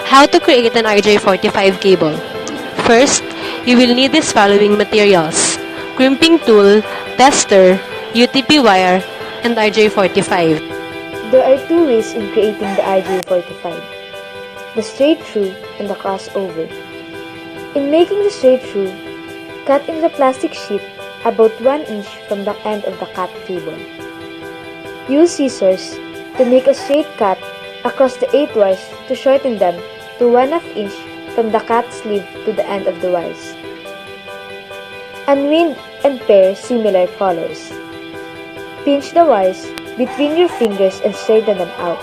How to create an RJ45 cable. First, you will need these following materials: crimping tool, tester, UTP wire, and RJ45. There are two ways in creating the RJ45, the straight through and the crossover. In making the straight through, cut in the plastic sheet about 1 inch from the end of the cut cable. Use scissors to make a straight cut across the 8 wires to shorten them to 1/2 inch from the cut sleeve to the end of the wires. Unwind and pair similar colors. Pinch the wires between your fingers and straighten them out.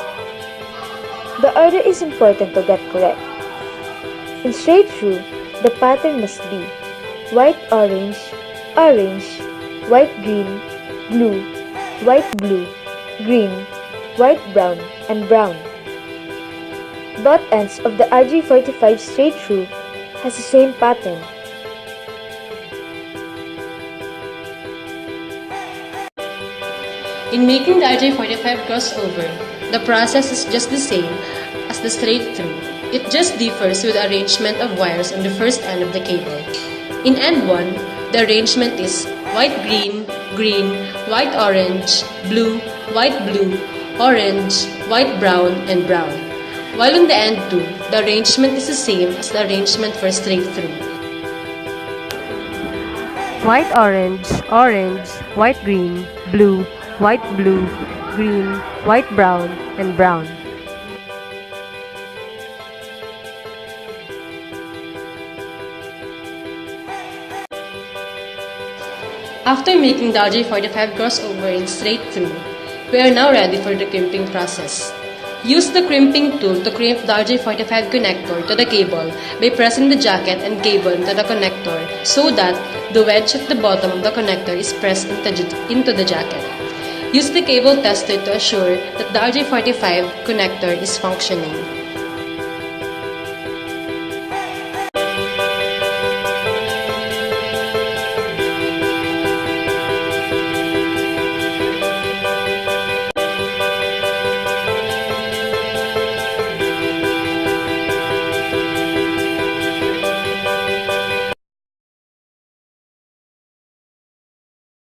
The order is important to get correct. In straight through, the pattern must be white-orange, orange, white-green, blue, white-blue, green, white-brown, and brown. Both ends of the RJ45 straight through has the same pattern. In making the RJ45 crossover, the process is just the same as the straight through. It just differs with the arrangement of wires on the first end of the cable. In end 1, the arrangement is white-green, green, white-orange, blue, white-blue, orange, white-brown, and brown. While on the end 2, the arrangement is the same as the arrangement for straight through. White-orange, orange, white-green, blue, white-blue, green, white-brown, and brown. After making the RJ45 crossover in straight through, we are now ready for the crimping process. Use the crimping tool to crimp the RJ45 connector to the cable by pressing the jacket and cable into the connector so that the wedge at the bottom of the connector is pressed into the jacket. Use the cable tester to assure that the RJ45 connector is functioning.